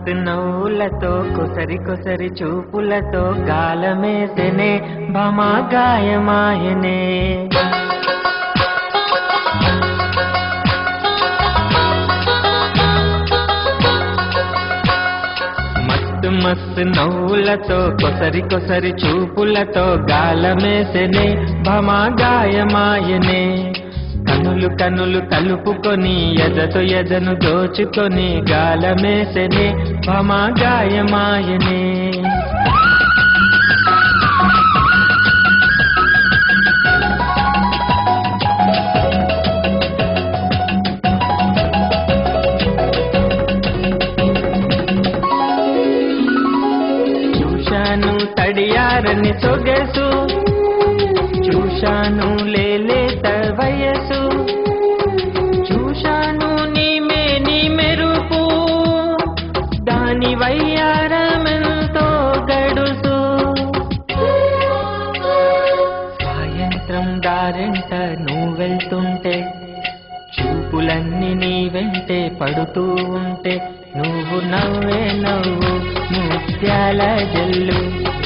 మస్తు నవ్వులతో కొసరి కొసరి చూపులతో గాలమేసెనే భమా గాయమాయనే మస్తు మస్తు నవ్వులతో కొసరి కొసరి చూపులతో గాలమేసెనే భమా గాయమాయనే కనులు కనులు కలుపుకొని ఎదతో ఎదను దోచుకొని గాలమేసెనే భమా గాయమాయనే చూశాను తడియారని సొగసు చూశాను లేలేత వయసు చూశాను నీ మెరుపు దాని వయ్యారమెంతో గడుసు సాయంత్రం దారెంట నువ్వు వెళ్తుంటే చూపులన్నీ నీ వెంటే పడుతూ ఉంటే నువ్వు నవ్వే నవ్వు ముత్యాల జల్లు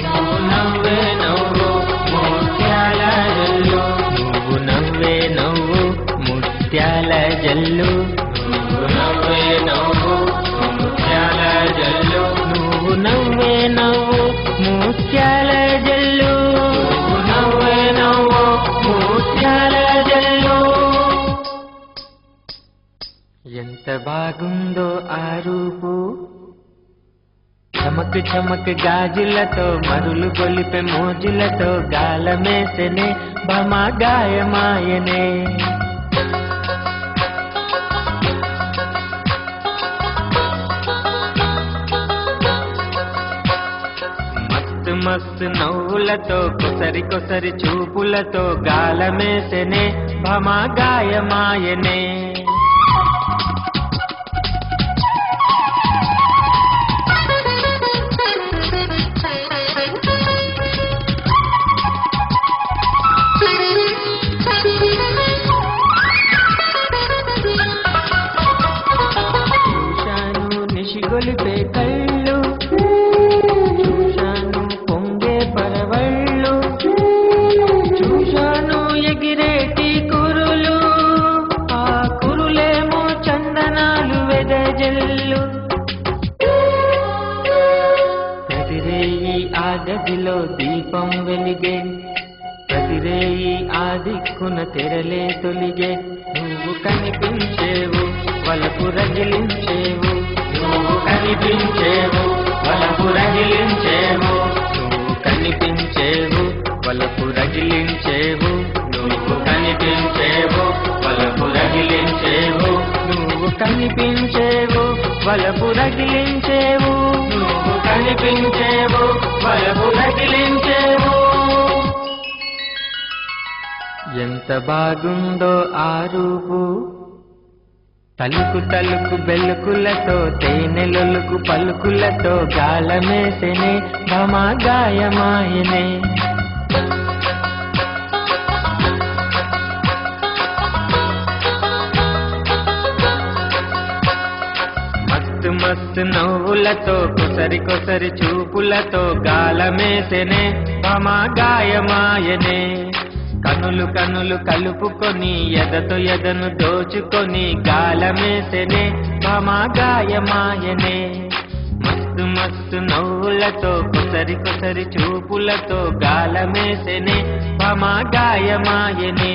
నువ్వు నవ్వే నవ్వు ముత్యాల జల్లు నువ్వు నవ్వే నవ్వు ముత్యాల జల్లు నువ్వు నవ్వే నవ్వు ముత్యాల జల్లు నువ్వు నవ్వే నవ్వు ముత్యాల జల్లు నువ్వు నవ్వే నవ్వు ముత్యాల జల్లు ఎంత బాగుందో ఆ రూపు చమక్ చమక్ గాజులతో మరులు గొలిపే మోజులతో గాలమేసెనే భమా గాయమాయనే మస్తు మస్తు నవ్వులతో కొసరి కొసరి చూపులతో గాలమేసెనే భమా గాయమాయనే గొలిపే కళ్ళు చూశాను పొంగే పరవళ్ళు చూశాను ఎగిరేటి కురులు ఆ కురులేమో చందనాలు వెదజల్లు ప్రతిరేయి ఆ గదిలో దీపం వెలిగే ప్రతిరేయి ఆ దిక్కున తెరలే తొలిగే నువ్వు కనిపించేవు వలపు రగిలించేవు నువ్వు కనిపించేవు వలపు రగిలించేవు నువ్వు కనిపించేవు వలపు రగిలించేవు నువ్వు కనిపించేవు వలపు రగిలించేవు నువ్వు కనిపించేవు వలపు రగిలించేవు నువ్వు కనిపించేవు వలపు రగిలించేవు ఎంత బాగుందో ఆ రూపు తలుకు తలుకు బెలుకులతో తేనెలొలుకు పలుకులతో గాలమేసెనే భమా గాయమాయనే మస్తు మస్తు నవ్వులతో కొసరి కొసరి చూపులతో గాలమేసెనే భమా గాయమాయనే కనులు కనులు కలుపుకొని ఎదతో ఎదను దోచుకొని గాలమేసెనే భమా గాయమాయనే మస్తు మస్తు నవ్వులతో కొసరి కొసరి చూపులతో గాలమేసెనే భమా గాయమాయనే